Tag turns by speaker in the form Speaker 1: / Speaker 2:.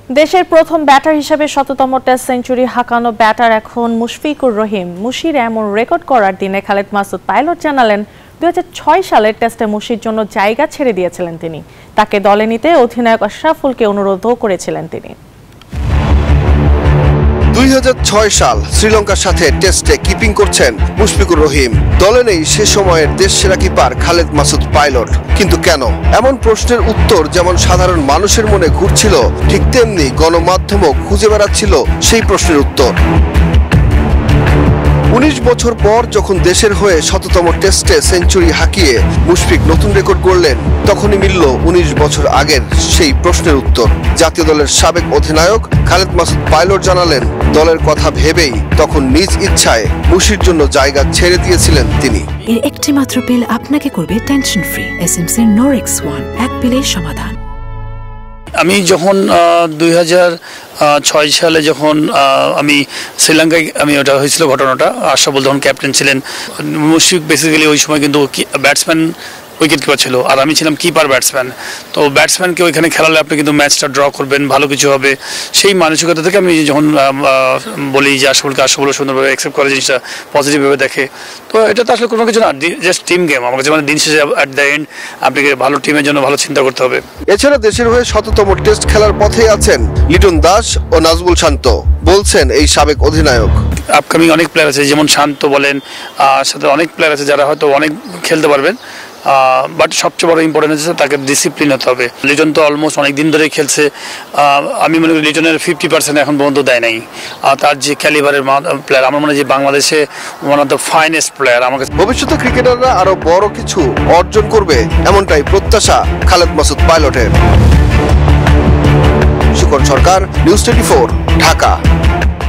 Speaker 1: দেশের প্রথম ব্যাটার হিসেবে শততম টেস্ট সেঞ্চুরি হাঁকানো ব্যাটার এখন মুশফিকুর রহিম। মুশির এমন রেকর্ড করার দিনে খালেদ মাসুদ পাইলট জানালেন 2006 সালের টেস্টে মুশির জন্য জায়গা ছেড়ে দিয়েছিলেন তিনি। তাকে দলে নিতে অধিনায়ক আশরাফুলকে অনুরোধও করেছিলেন তিনি।
Speaker 2: 2006 সাল শ্রীলঙ্কার সাথে টেস্টে কিপিং করছেন মুশফিকুর রহিম। দলে নেই সে সময়ের দেশসেরা কিপার খালেদ মাসুদ পাইলট। কিন্তু কেন? এমন প্রশ্নের উত্তর যেমন সাধারণ মানুষের মনে ঘুরছিল, ঠিক তেমনি গণমাধ্যমও খুঁজে বেড়াচ্ছিল সেই প্রশ্নের উত্তর। 19 বছর পর যখন দেশের হয়ে শততম টেস্টে সেঞ্চুরি হাঁকিয়ে মুশফিক নতুন রেকর্ড গড়লেন, তখনই মিলল 19 বছর আগের সেই প্রশ্নের উত্তর। জাতীয় দলের সাবেক অধিনায়ক খালেদ মাসুদ পাইলট জানালেন, দলের কথা ভেবেই তখন নিজ ইচ্ছায় মুশির জন্য জায়গা ছেড়ে দিয়েছিলেন তিনি।
Speaker 3: এর একটি মাত্র পিল আপনাকে করবে টেনশন ফ্রি। এসএমসি নোরেক্স 1, এক পিলের সমাধান।
Speaker 4: আমি যখন 2006 সালে যখন আমি শ্রীলঙ্কায় ওটা হয়েছিল ঘটনাটা, আশরাফুল তখন ক্যাপ্টেন ছিলেন। মুশফিক বেসিক্যালি ওই সময় কিন্তু ব্যাটসম্যান উইকেট কিপার ছিল, আর আমি ছিলাম কিপার ব্যাটসম্যান। তো ব্যাটসম্যানকে ওইখানে খেলালে আপনি কিন্তু ম্যাচটা ড্র করবেন, ভালো কিছু হবে, সেই মানসিকতা থেকে আমি যখন বলি যে আশরাফুল সুন্দরভাবে অ্যাকসেপ্ট করে, জিনিসটা পজিটিভভাবে দেখে। তো এটা তো আসলে কোনো কিছু না, জাস্ট টিম গেম। আমার কাছে মানে দিন শেষে অ্যাট দ্য এন্ড আপনাকে ভালো টিমের জন্য ভালো চিন্তা করতে হবে।
Speaker 2: এছাড়া দেশের হয়ে শততম টেস্ট খেলার পথে আছেন লিটন দাস ও নাজমুল শান্ত, বলছেন এই সাবেক অধিনায়ক।
Speaker 4: আপকামিং অনেক প্লেয়ার আছে, যেমন শান্ত বলেন, সাথে অনেক প্লেয়ার আছে যারা হয়তো অনেক খেলতে পারবেন, বাট সবচেয়ে বড় ইম্পর্টেন্ট হচ্ছে তাকে ডিসিপ্লিন হতে হবে। লিটন তো অলমোস্ট অনেক দিন ধরে খেলছে। আমি মনে করি লিটনের 50% এখন পর্যন্ত দেয় নাই। তার যে ক্যালিবারের প্লেয়ার, আমার মনে হয় যে বাংলাদেশে one of the finest player. আমার কাছে
Speaker 2: ভবিষ্যতে ক্রিকেটাররা আরো বড় কিছু অর্জন করবে, এমনটাই প্রত্যাশা খালেদ মাসুদ পাইলটের। সুকন সরকার, নিউজ 24, ঢাকা।